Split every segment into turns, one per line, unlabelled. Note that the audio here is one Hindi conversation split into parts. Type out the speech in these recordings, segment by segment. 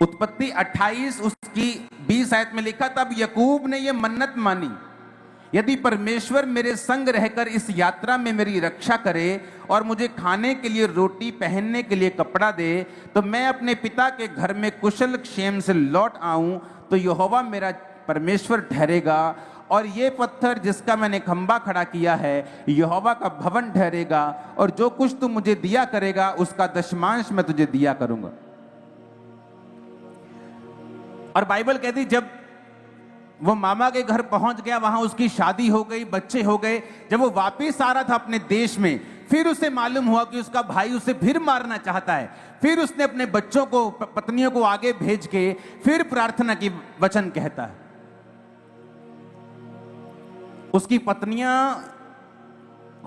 उत्पत्ति 28 उसकी 20 आयत में लिखा, तब याकूब ने यह मन्नत मानी, यदि परमेश्वर मेरे संग रहकर इस यात्रा में मेरी रक्षा करे और मुझे खाने के लिए रोटी, पहनने के लिए कपड़ा दे, तो मैं अपने पिता के घर में कुशल क्षेम से लौट आऊं, तो यहोवा मेरा परमेश्वर ठहरेगा और ये पत्थर जिसका मैंने खंबा खड़ा किया है यहोवा का भवन ठहरेगा, और जो कुछ तू मुझे दिया करेगा उसका दशमांश मैं तुझे दिया करूंगा। और बाइबल कहती जब वो मामा के घर पहुंच गया, वहां उसकी शादी हो गई, बच्चे हो गए, जब वो वापिस आ रहा था अपने देश में, फिर उसे मालूम हुआ कि उसका भाई उसे फिर मारना चाहता है। फिर उसने अपने बच्चों को, पत्नियों को आगे भेज के फिर प्रार्थना की वचन कहता है। उसकी पत्नियां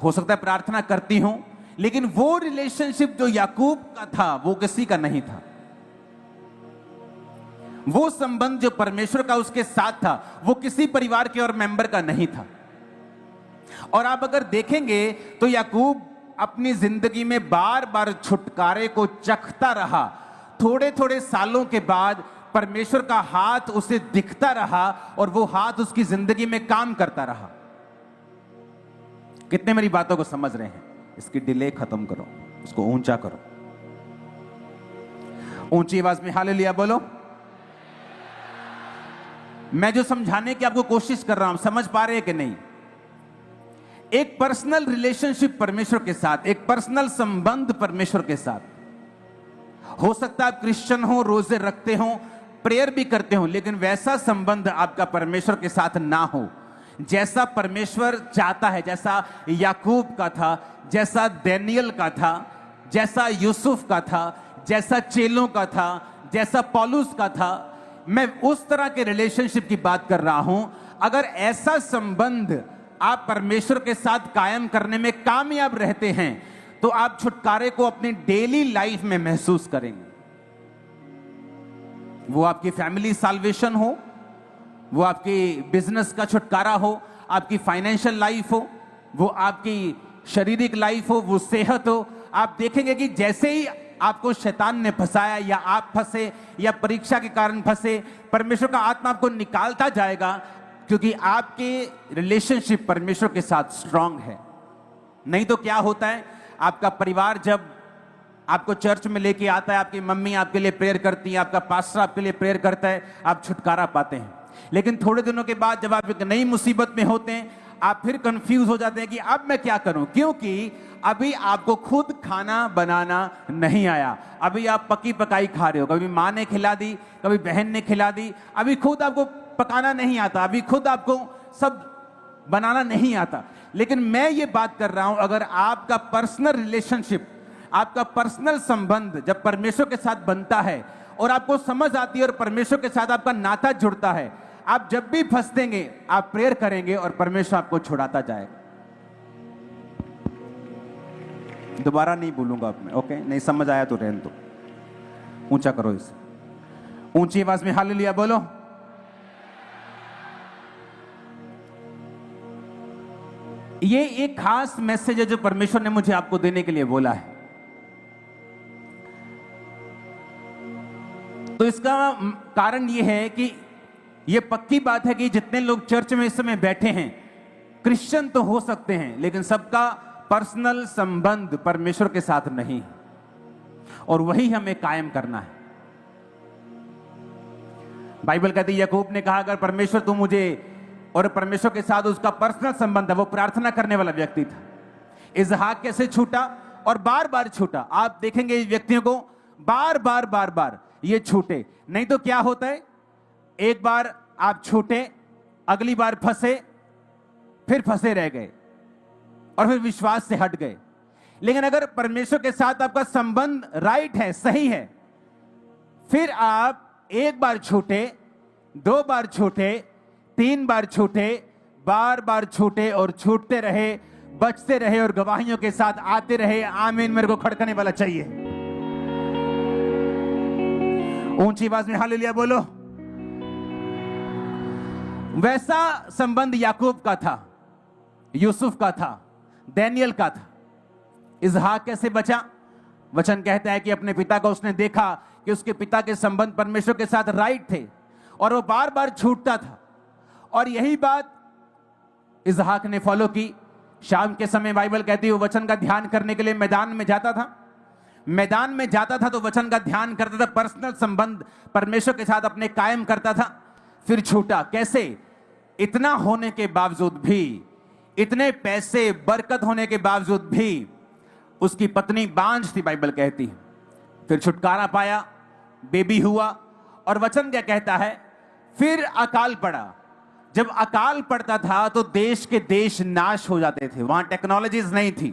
हो सकता है प्रार्थना करती हों, लेकिन वो रिलेशनशिप जो याकूब का था वो किसी का नहीं था। वो संबंध जो परमेश्वर का उसके साथ था वो किसी परिवार के और मेंबर का नहीं था। और आप अगर देखेंगे तो याकूब अपनी जिंदगी में बार बार छुटकारे को चखता रहा। थोड़े थोड़े सालों के बाद परमेश्वर का हाथ उसे दिखता रहा और वो हाथ उसकी जिंदगी में काम करता रहा। कितने मेरी बातों को समझ रहे हैं? इसकी डिले खत्म करो, उसको ऊंचा करो, ऊंची आवाज में हालेलुया बोलो। मैं जो समझाने की आपको कोशिश कर रहा हूं, समझ पा रहे हैं कि नहीं? एक पर्सनल रिलेशनशिप परमेश्वर के साथ, एक पर्सनल संबंध परमेश्वर के साथ। हो सकता है आप क्रिश्चियन हो, रोजे रखते हो, प्रेयर भी करते हो, लेकिन वैसा संबंध आपका परमेश्वर के साथ ना हो जैसा परमेश्वर चाहता है, जैसा याकूब का था, जैसा दानियल का था, जैसा यूसुफ का था, जैसा चेलों का था, जैसा पौलुस का था। मैं उस तरह के रिलेशनशिप की बात कर रहा हूं। अगर ऐसा संबंध आप परमेश्वर के साथ कायम करने में कामयाब रहते हैं तो आप छुटकारे को अपनी डेली लाइफ में महसूस करेंगे। वो आपकी फैमिली साल्वेशन हो, वो आपकी बिजनेस का छुटकारा हो, आपकी फाइनेंशियल लाइफ हो, वो आपकी शारीरिक लाइफ हो, वो सेहत हो। आप देखेंगे कि जैसे ही आपको शैतान ने फंसाया या आप फंसे या परीक्षा के कारण फंसे, परमेश्वर का आत्मा आपको निकालता जाएगा, क्योंकि आपके रिलेशनशिप परमेश्वर के साथ स्ट्रांग है। नहीं तो क्या होता है, आपका परिवार जब आपको चर्च में लेके आता है, आपकी मम्मी आपके लिए प्रेयर करती है, आपका पास्टर आपके लिए प्रेयर करता है, आप छुटकारा पाते हैं। लेकिन थोड़े दिनों के बाद जब आप एक नई मुसीबत में होते हैं, आप फिर कंफ्यूज हो जाते हैं कि अब मैं क्या करूं, क्योंकि अभी आपको खुद खाना बनाना नहीं आया। अभी आप पकी पकाई खा रहे हो, कभी माँ ने खिला दी, कभी बहन ने खिला दी, अभी खुद आपको पकाना नहीं आता, अभी खुद आपको सब बनाना नहीं आता। लेकिन मैं ये बात कर रहा हूं, अगर आपका पर्सनल रिलेशनशिप, आपका पर्सनल संबंध जब परमेश्वर के साथ बनता है और आपको समझ आती है और परमेश्वर के साथ आपका नाता जुड़ता है, आप जब भी फंसेंगे आप प्रेयर करेंगे और परमेश्वर आपको छुड़ाता जाएगा। दोबारा नहीं बोलूंगा अब मैं, ओके? नहीं समझ आया तो रहने दो, ऊंचा करो इसे, ऊंची आवाज में हालेलुया बोलो। ये एक खास मैसेज है जो परमेश्वर ने मुझे आपको देने के लिए बोला है। तो इसका कारण यह है कि यह पक्की बात है कि जितने लोग चर्च में इस समय बैठे हैं, क्रिश्चियन तो हो सकते हैं, लेकिन सबका पर्सनल संबंध परमेश्वर के साथ नहीं, और वही हमें कायम करना है। बाइबल कहती है, याकूब ने कहा अगर परमेश्वर तू मुझे, और परमेश्वर के साथ उसका पर्सनल संबंध है, वो प्रार्थना करने वाला व्यक्ति था। इसहाक कैसे छूटा और बार बार छूटा। आप देखेंगे इस व्यक्तियों को बार बार बार बार ये छूटे। नहीं तो क्या होता है, एक बार आप छूटे, अगली बार फंसे, फिर फंसे रह गए और फिर विश्वास से हट गए। लेकिन अगर परमेश्वर के साथ आपका संबंध राइट है, सही है, फिर आप एक बार छूटे, दो बार छूटे, तीन बार छूटे, बार बार छूटे और छूटते रहे, बचते रहे और गवाहियों के साथ आते रहे। आमीन मेरे को खड़कने वाला चाहिए। ऊंची आवाज में हालेलुया बोलो। वैसा संबंध याकूब का था, यूसुफ का था, दानियल का था। इसहाक कैसे बचा? वचन कहता है कि अपने पिता को उसने देखा कि उसके पिता के संबंध परमेश्वर के साथ राइट थे और वो बार बार छूटता था। और यही बात इसहाक ने फॉलो की। शाम के समय बाइबल कहती है वो वचन का ध्यान करने के लिए मैदान में जाता था। मैदान में जाता था तो वचन का ध्यान करता था, पर्सनल संबंध परमेश्वर के साथ अपने कायम करता था। फिर छूटा। कैसे? इतना होने के बावजूद भी, इतने पैसे बरकत होने के बावजूद भी उसकी पत्नी बांझ थी, बाइबल कहती है। फिर छुटकारा पाया, बेबी हुआ। और वचन क्या कहता है? फिर अकाल पड़ा। जब अकाल पड़ता था तो देश के देश नाश हो जाते थे। वहां टेक्नोलॉजीज नहीं थी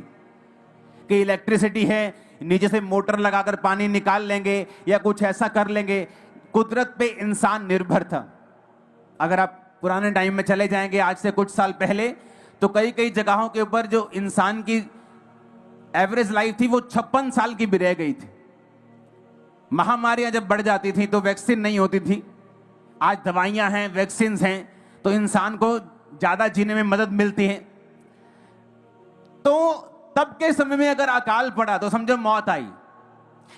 कि इलेक्ट्रिसिटी है, नीचे से मोटर लगाकर पानी निकाल लेंगे या कुछ ऐसा कर लेंगे। कुदरत पे इंसान निर्भर था। अगर आप पुराने टाइम में चले जाएंगे, आज से कुछ साल पहले, तो कई कई जगहों के ऊपर जो इंसान की एवरेज लाइफ थी वो 56 साल की भी रह गई थी। महामारियां जब बढ़ जाती थी तो वैक्सीन नहीं होती थी। आज दवाइयां हैं, वैक्सीन हैं, तो इंसान को ज्यादा जीने में मदद मिलती है। तो तब के समय में अगर अकाल पड़ा तो समझो मौत आई।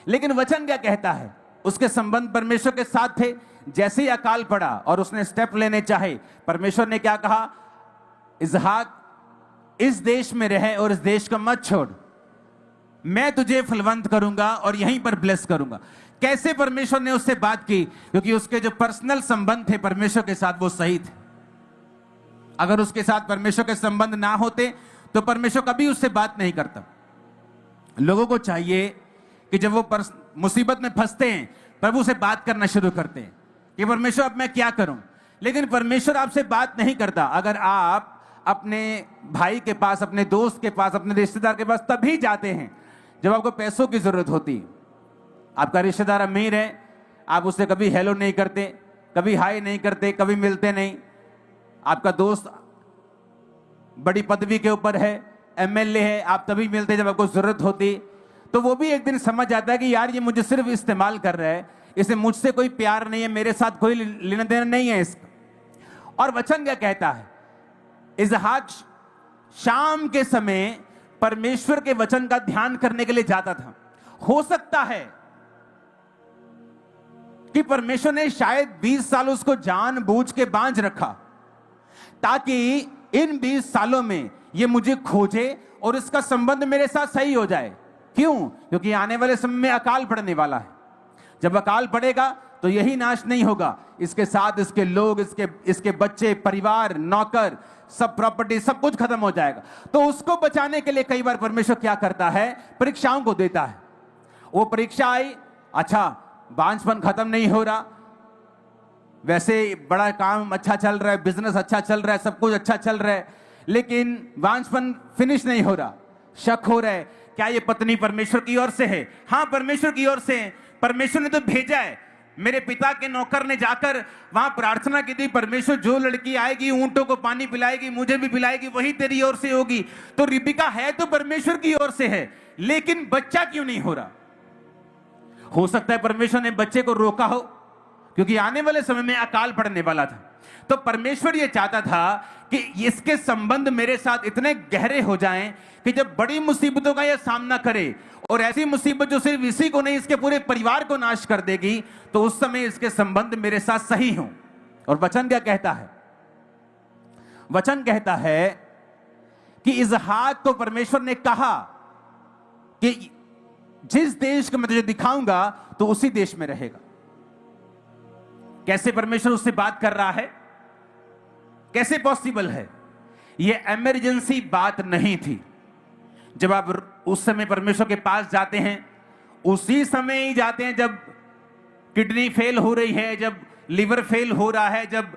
लेकिन वचन क्या कहता है? उसके संबंध परमेश्वर के साथ थे। जैसे ही अकाल पड़ा और उसने स्टेप लेने चाहे, परमेश्वर ने क्या कहा? इसहाक इस देश में रहे और इस देश को मत छोड़, मैं तुझे फलवंत करूंगा और यहीं पर ब्लेस करूंगा। कैसे परमेश्वर ने उससे बात की? क्योंकि उसके जो पर्सनल संबंध थे परमेश्वर के साथ वो सही थे। अगर उसके साथ परमेश्वर के संबंध ना होते तो परमेश्वर कभी उससे बात नहीं करता। लोगों को चाहिए कि जब वो मुसीबत में फंसते हैं, प्रभु से बात करना शुरू करते हैं कि परमेश्वर अब मैं क्या करूं। लेकिन परमेश्वर आपसे बात नहीं करता अगर आप अपने भाई के पास, अपने दोस्त के पास, अपने रिश्तेदार के पास तभी जाते हैं जब आपको पैसों की जरूरत होती। आपका रिश्तेदार अमीर है, आप उससे कभी हेलो नहीं करते, कभी हाय नहीं करते, कभी मिलते नहीं। आपका दोस्त बड़ी पदवी के ऊपर है, एमएलए है, आप तभी मिलते जब आपको जरूरत होती। तो वो भी एक दिन समझ जाता है कि यार ये मुझे सिर्फ इस्तेमाल कर रहा है, इसे मुझसे कोई प्यार नहीं है, मेरे साथ कोई लेना देना नहीं है इसका। और वचन क्या कहता है? इसहाक शाम के समय परमेश्वर के वचन का ध्यान करने के लिए जाता था। हो सकता है कि परमेश्वर ने शायद 20 साल उसको जानबूझ के बांझ रखा ताकि इन 20 सालों में ये मुझे खोजे और इसका संबंध मेरे साथ सही हो जाए। क्यों? क्योंकि आने वाले समय में अकाल पड़ने वाला है। जब अकाल पड़ेगा तो यही नाश नहीं होगा, इसके साथ इसके लोग, इसके बच्चे, परिवार, नौकर, सब प्रॉपर्टी, सब कुछ खत्म हो जाएगा। तो उसको बचाने के लिए कई बार परमेश्वर क्या करता है? परीक्षाओं को देता है। वो परीक्षा आई, अच्छा बांझपन खत्म नहीं हो रहा, वैसे बड़ा काम अच्छा चल रहा है, बिजनेस अच्छा चल रहा है, सब कुछ अच्छा चल रहा है, लेकिन बांझपन फिनिश नहीं हो रहा। शक हो रहा है, क्या ये पत्नी परमेश्वर की ओर से है? हाँ, परमेश्वर की ओर से है। परमेश्वर ने तो भेजा है। मेरे पिता के नौकर ने जाकर वहां प्रार्थना की थी, परमेश्वर जो लड़की आएगी ऊंटों को पानी पिलाएगी, मुझे भी पिलाएगी, वही तेरी ओर से होगी। तो रिबिका है तो परमेश्वर की ओर से है, लेकिन बच्चा क्यों नहीं हो रहा? हो सकता है परमेश्वर ने बच्चे को रोका हो क्योंकि आने वाले समय में अकाल पड़ने वाला था। तो परमेश्वर ये चाहता था कि इसके संबंध मेरे साथ इतने गहरे हो जाएं कि जब बड़ी मुसीबतों का यह सामना करे, और ऐसी मुसीबत जो सिर्फ इसी को नहीं इसके पूरे परिवार को नाश कर देगी, तो उस समय इसके संबंध मेरे साथ सही हों। और वचन क्या कहता है? वचन कहता है कि इसहाक को परमेश्वर ने कहा कि जिस देश को मैं तुझे दिखाऊंगा तो उसी देश में रहेगा। कैसे परमेश्वर उससे बात कर रहा है? कैसे पॉसिबल है? यह इमरजेंसी बात नहीं थी। जब आप उस समय परमेश्वर के पास जाते हैं, उसी समय ही जाते हैं जब किडनी फेल हो रही है, जब लिवर फेल हो रहा है, जब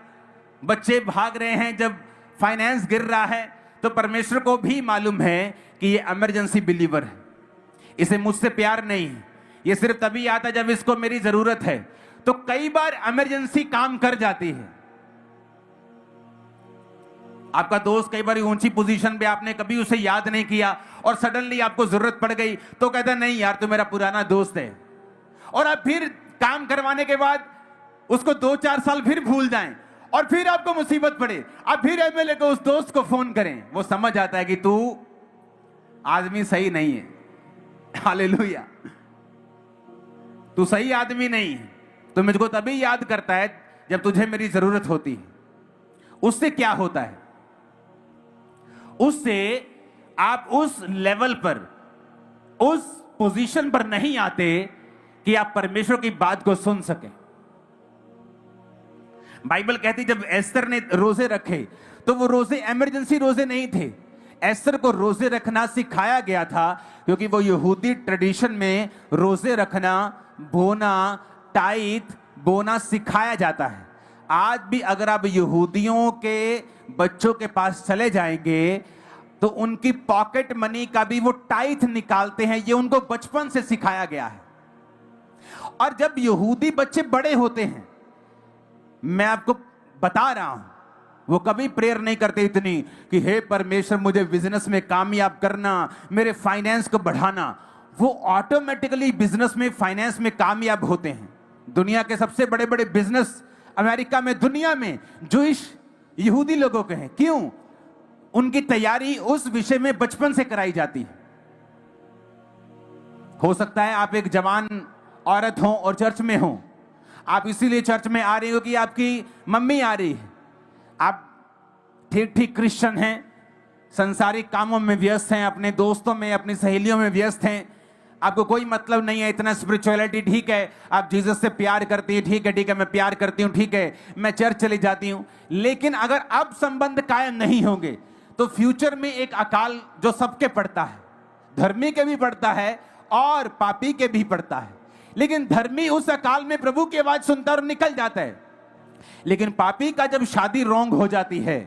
बच्चे भाग रहे हैं, जब फाइनेंस गिर रहा है। तो परमेश्वर को भी मालूम है कि यह इमरजेंसी बिलीवर है, इसे मुझसे प्यार नहीं है, यह सिर्फ तभी आता है जब इसको मेरी जरूरत है। तो कई बार इमरजेंसी काम कर जाती है। आपका दोस्त कई बार ऊंची पोजीशन पे, आपने कभी उसे याद नहीं किया और सडनली आपको जरूरत पड़ गई तो कहता नहीं यार तू मेरा पुराना दोस्त है, और आप फिर काम करवाने के बाद उसको 2-4 साल फिर भूल जाएं और फिर आपको मुसीबत पड़े, आप फिर एमएलए को, उस दोस्त को फोन करें। वो समझ आता है कि तू आदमी सही नहीं है। हालेलुया। तू सही आदमी नहीं है, तो मुझको तभी याद करता है जब तुझे मेरी जरूरत होती है। उससे क्या होता है? उससे आप उस लेवल पर, उस पोजीशन पर नहीं आते कि आप परमेश्वर की बात को सुन सकें। बाइबल कहती जब एस्तर ने रोजे रखे तो वो रोजे इमरजेंसी रोजे नहीं थे। एस्तर को रोजे रखना सिखाया गया था, क्योंकि वो यहूदी ट्रेडिशन में रोजे रखना, बोना, टाइथ बोना सिखाया जाता है। आज भी अगर आप यहूदियों के बच्चों के पास चले जाएंगे तो उनकी पॉकेट मनी का भी वो टाइथ निकालते हैं। ये उनको बचपन से सिखाया गया है। और जब यहूदी बच्चे बड़े होते हैं, मैं आपको बता रहा हूं, वो कभी प्रेयर नहीं करते इतनी कि हे परमेश्वर मुझे बिजनेस में कामयाब करना, मेरे फाइनेंस को बढ़ाना। वो ऑटोमेटिकली बिजनेस में, फाइनेंस में कामयाब होते हैं। दुनिया के सबसे बड़े बड़े बिजनेस अमेरिका में, दुनिया में जूइश यहूदी लोगों के हैं। क्यों? उनकी तैयारी उस विषय में बचपन से कराई जाती है। हो सकता है आप एक जवान औरत हो और चर्च में हो, आप इसीलिए चर्च में आ रही हो कि आपकी मम्मी आ रही है। आप ठीक ठीक क्रिश्चियन हैं, संसारिक कामों में व्यस्त हैं, अपने दोस्तों में, अपनी सहेलियों में व्यस्त हैं, आपको कोई मतलब नहीं है इतना स्पिरिचुअलिटी। ठीक है, आप जीसस से प्यार करती हैं, ठीक है मैं प्यार करती हूं, ठीक है मैं चर्च चली जाती हूं। लेकिन अगर अब संबंध कायम नहीं होंगे तो फ्यूचर में एक अकाल जो सबके पड़ता है, धर्मी के भी पड़ता है और पापी के भी पड़ता है। लेकिन धर्मी उस अकाल में प्रभु की आवाज सुनता और निकल जाता है। लेकिन पापी का जब शादी रॉन्ग हो जाती है,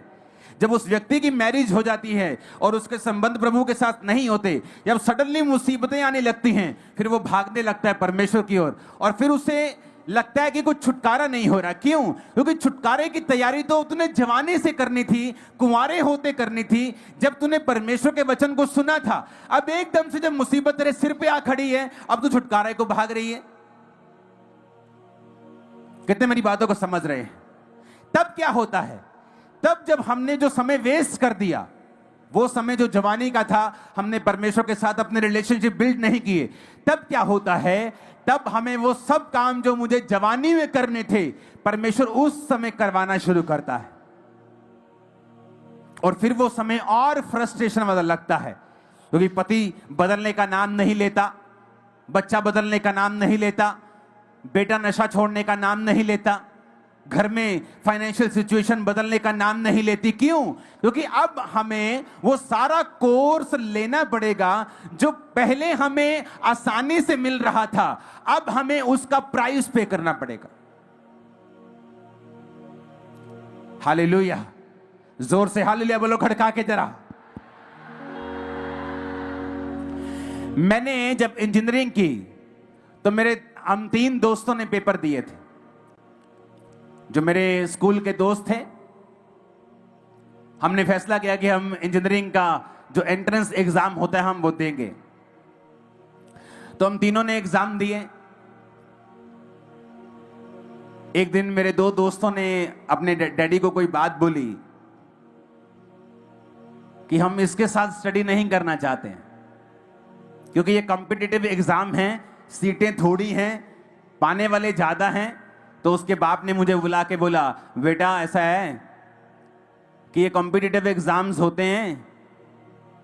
जब उस व्यक्ति की मैरिज हो जाती है और उसके संबंध प्रभु के साथ नहीं होते, जब सडनली मुसीबतें आने लगती हैं, फिर वो भागने लगता है परमेश्वर की ओर। और फिर उसे लगता है कि कुछ छुटकारा नहीं हो रहा। क्यों? क्योंकि छुटकारे की तैयारी तो तूने जवानी से करनी थी, कुंवारे होते करनी थी, जब तूने परमेश्वर के वचन को सुना था। अब एकदम से जब मुसीबत तेरे सिर पे आ खड़ी है, अब तू छुटकारे को भाग रही है। कितने मेरी बातों को समझ रहे हैं? तब क्या होता है? तब जब हमने जो समय वेस्ट कर दिया, वो समय जो जवानी का था, हमने परमेश्वर के साथ अपने रिलेशनशिप बिल्ड नहीं किए, तब क्या होता है? तब हमें वो सब काम जो मुझे जवानी में करने थे, परमेश्वर उस समय करवाना शुरू करता है। और फिर वो समय और फ्रस्ट्रेशन वाला लगता है, क्योंकि पति बदलने का नाम नहीं लेता, बच्चा बदलने का नाम नहीं लेता, बेटा नशा छोड़ने का नाम नहीं लेता, घर में फाइनेंशियल सिचुएशन बदलने का नाम नहीं लेती। क्यों? क्योंकि अब हमें वो सारा कोर्स लेना पड़ेगा जो पहले हमें आसानी से मिल रहा था, अब हमें उसका प्राइस पे करना पड़ेगा। हालेलुया! जोर से हालेलुया बोलो खड़का के जरा। मैंने जब इंजीनियरिंग की तो हम 3 दोस्तों ने पेपर दिए थे, जो मेरे स्कूल के दोस्त थे। हमने फैसला किया कि हम इंजीनियरिंग का जो एंट्रेंस एग्जाम होता है हम वो देंगे। तो हम तीनों ने एग्जाम दिए। एक दिन मेरे 2 दोस्तों ने अपने डैडी को कोई बात बोली कि हम इसके साथ स्टडी नहीं करना चाहते हैं, क्योंकि ये कॉम्पिटिटिव एग्जाम है, सीटें थोड़ी हैं, पाने वाले ज्यादा हैं। तो उसके बाप ने मुझे बुला के बोला, बेटा ऐसा है कि ये कॉम्पिटिटिव एग्जाम्स होते हैं,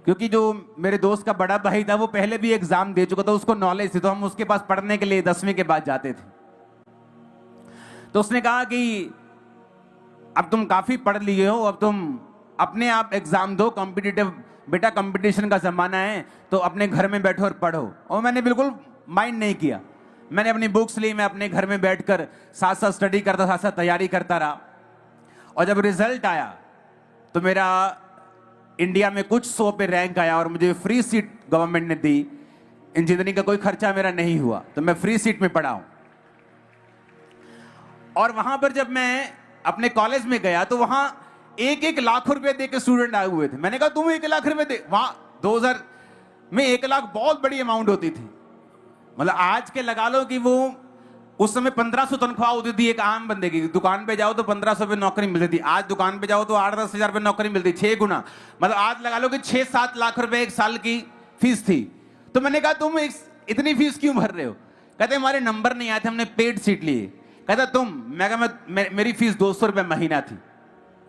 क्योंकि जो मेरे दोस्त का बड़ा भाई था वो पहले भी एग्जाम दे चुका था, उसको नॉलेज थी, तो हम उसके पास पढ़ने के लिए 10वीं के बाद जाते थे। तो उसने कहा कि अब तुम काफी पढ़ लिए हो, अब तुम अपने आप एग्जाम दो, कॉम्पिटिटिव बेटा कंपटीशन का जमाना है, तो अपने घर में बैठो और पढ़ो। और मैंने बिल्कुल माइंड नहीं किया, मैंने अपनी बुक्स ली, मैं अपने घर में बैठकर साथ साथ स्टडी करता, साथ साथ तैयारी करता रहा। और जब रिजल्ट आया तो मेरा इंडिया में कुछ 100 पे रैंक आया और मुझे फ्री सीट गवर्नमेंट ने दी। इंजीनियरिंग का कोई खर्चा मेरा नहीं हुआ, तो मैं फ्री सीट में पढ़ा हूं। और वहां पर जब मैं अपने कॉलेज में गया तो वहां 1-1 लाख रुपए दे के स्टूडेंट आए हुए थे। मैंने कहा तुम 1 लाख रुपए दे? वहां 2000 में 1 लाख बहुत बड़ी अमाउंट होती थी। मतलब आज के लगा लो कि वो उस समय 1500 तनख्वाह होती थी एक आम बंदे की। दुकान पे जाओ तो 1500 पे नौकरी मिलती थी, आज दुकान पे जाओ तो 8-10 हजार पे नौकरी मिलती, 6 गुना। मतलब आज लगा लो कि 6-7 लाख रुपए एक साल की फीस थी। तो मैंने कहा तुम इतनी फीस क्यों भर रहे हो? कहते हमारे नंबर नहीं आए थे, हमने पेड सीट ली। कहता तुम, मैं कहा मेरी फीस 200 रुपये महीना थी,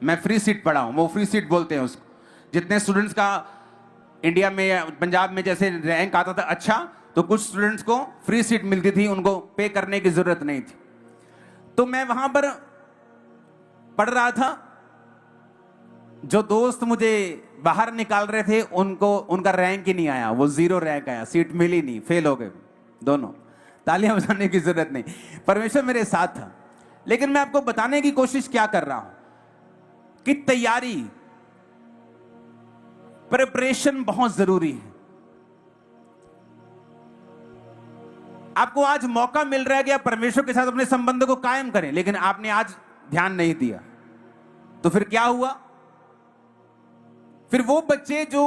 मैं फ्री सीट पढ़ा हूं। वो फ्री सीट बोलते हैं उसको। जितने स्टूडेंट्स का इंडिया में या पंजाब में जैसे रैंक आता था अच्छा, तो कुछ स्टूडेंट्स को फ्री सीट मिलती थी, उनको पे करने की जरूरत नहीं थी। तो मैं वहां पर पढ़ रहा था। जो दोस्त मुझे बाहर निकाल रहे थे उनको उनका रैंक ही नहीं आया, वो 0 रैंक आया, सीट मिली नहीं, फेल हो गए दोनों। तालियां बजाने की जरूरत नहीं, परमेश्वर मेरे साथ था। लेकिन मैं आपको बताने की कोशिश क्या कर रहा हूं कि तैयारी, प्रिपरेशन बहुत जरूरी है। आपको आज मौका मिल रहा है कि आप परमेश्वर के साथ अपने संबंध को कायम करें, लेकिन आपने आज ध्यान नहीं दिया। तो फिर क्या हुआ? फिर वो बच्चे जो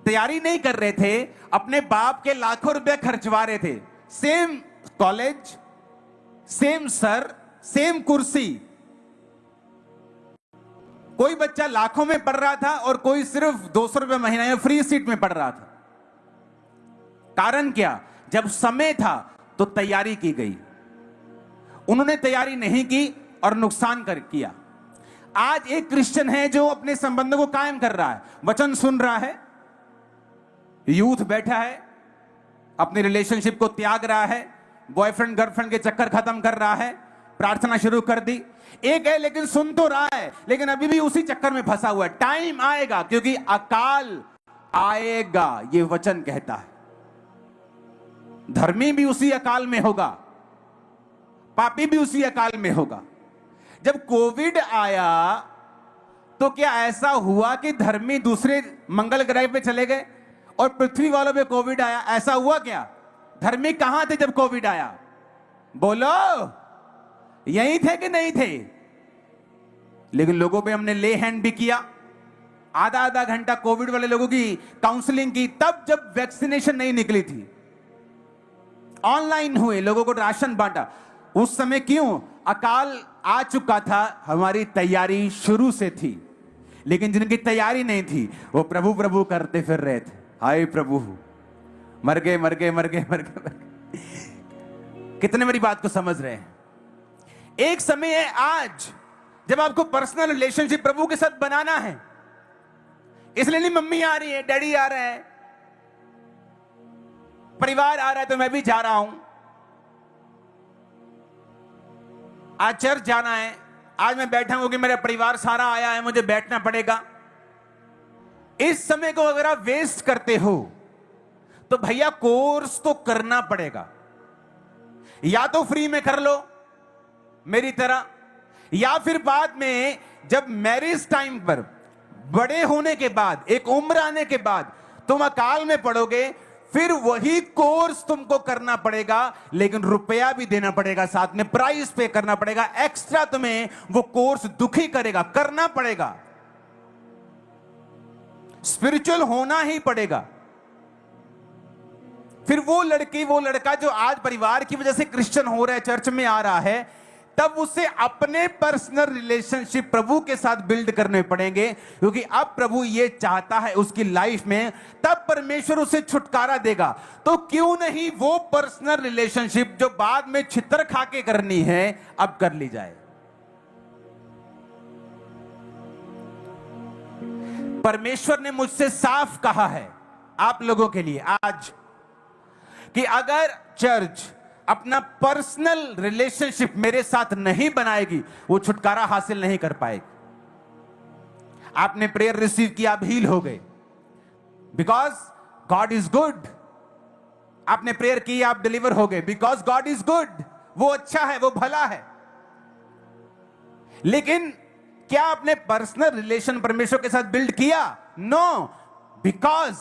तैयारी नहीं कर रहे थे, अपने बाप के लाखों रुपए खर्चवा रहे थे, same college, same sir, same कुर्सी। कोई बच्चा लाखों में पढ़ रहा था और कोई सिर्फ 200 रुपए महीना या फ्री सीट में पढ़ रहा था। कारण क्या? जब समय था तो तैयारी की गई, उन्होंने तैयारी नहीं की और नुकसान किया। आज एक क्रिश्चियन है जो अपने संबंधों को कायम कर रहा है, वचन सुन रहा है, यूथ बैठा है, अपनी रिलेशनशिप को त्याग रहा है, बॉयफ्रेंड गर्लफ्रेंड के चक्कर खत्म कर रहा है, प्रार्थना शुरू कर दी। एक है लेकिन सुन तो रहा है, लेकिन अभी भी उसी चक्कर में फंसा हुआ है। टाइम आएगा, क्योंकि अकाल आएगा, यह वचन कहता है। धर्मी भी उसी अकाल में होगा, पापी भी उसी अकाल में होगा। जब कोविड आया तो क्या ऐसा हुआ कि धर्मी दूसरे मंगल ग्रह पे चले गए और पृथ्वी वालों पे कोविड आया? ऐसा हुआ क्या? धर्मी कहां थे जब कोविड आया? बोलो, यहीं थे कि नहीं थे? लेकिन लोगों पे हमने ले हैंड भी किया, आधा आधा घंटा कोविड वाले लोगों की काउंसलिंग की, तब जब वैक्सीनेशन नहीं निकली थी। ऑनलाइन हुए, लोगों को राशन बांटा। उस समय क्यों? अकाल आ चुका था, हमारी तैयारी शुरू से थी। लेकिन जिनकी तैयारी नहीं थी वो प्रभु प्रभु करते फिर रहे थे। हाय प्रभु, मर गए मर गए मर गए मर गए मर गए। कितने मेरी बात को समझ रहे हैं? एक समय है आज जब आपको पर्सनल रिलेशनशिप प्रभु के साथ बनाना है। इसलिए नहीं मम्मी आ रही है, डैडी आ रहा है, परिवार आ रहा है तो मैं भी जा रहा हूं, आज चर्च जाना है, आज मैं बैठा हूं कि मेरा परिवार सारा आया है, मुझे बैठना पड़ेगा। इस समय को अगर आप वेस्ट करते हो तो भैया कोर्स तो करना पड़ेगा। या तो फ्री में कर लो मेरी तरह, या फिर बाद में जब मैरिज टाइम पर, बड़े होने के बाद, एक उम्र आने के बाद तुम अकाल में पढ़ोगे, फिर वही कोर्स तुमको करना पड़ेगा, लेकिन रुपया भी देना पड़ेगा, साथ में प्राइस पे करना पड़ेगा। एक्स्ट्रा तुम्हें वो कोर्स दुखी करेगा, करना पड़ेगा, स्पिरिचुअल होना ही पड़ेगा। फिर वो लड़की वो लड़का जो आज परिवार की वजह से क्रिश्चियन हो रहा है, चर्च में आ रहा है, तब उसे अपने पर्सनल रिलेशनशिप प्रभु के साथ बिल्ड करने पड़ेंगे, क्योंकि अब प्रभु ये चाहता है उसकी लाइफ में, तब परमेश्वर उसे छुटकारा देगा। तो क्यों नहीं वो पर्सनल रिलेशनशिप जो बाद में छितर खा के करनी है, अब कर ली जाए। परमेश्वर ने मुझसे साफ कहा है आप लोगों के लिए आज कि अगर चर्च अपना पर्सनल रिलेशनशिप मेरे साथ नहीं बनाएगी, वो छुटकारा हासिल नहीं कर पाएगी। आपने प्रेयर रिसीव किया, आप हील हो गए, बिकॉज गॉड इज गुड। आपने प्रेयर की, आप डिलीवर हो गए, बिकॉज गॉड इज गुड। वो अच्छा है, वो भला है। लेकिन क्या आपने पर्सनल रिलेशन परमेश्वर के साथ बिल्ड किया? No, because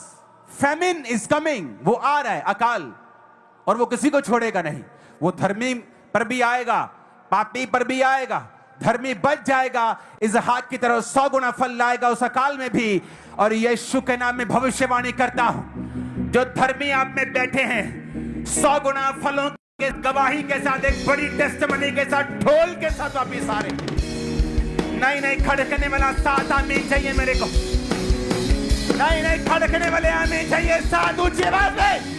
famine is coming. वो आ रहा है, अकाल, और वो किसी को छोड़ेगा नहीं। वो धर्मी पर भी आएगा, पापी पर भी आएगा। धर्मी बच जाएगा, इसहाक की तरह 100 गुना फल लाएगा उस अकाल में भी। और यीशु के नाम में भविष्यवाणी करता हूं, जो धर्मी आप में बैठे हैं, 100 गुना फलों के गवाही के साथ, एक बड़ी टेस्टमनी के साथ, ढोल के साथ वापिस आ रहे। नहीं खड़कने वाला 7 आमीन चाहिए मेरे को। नहीं खड़कने वाले आमीन चाहिए, 7 ऊंची आवाज में।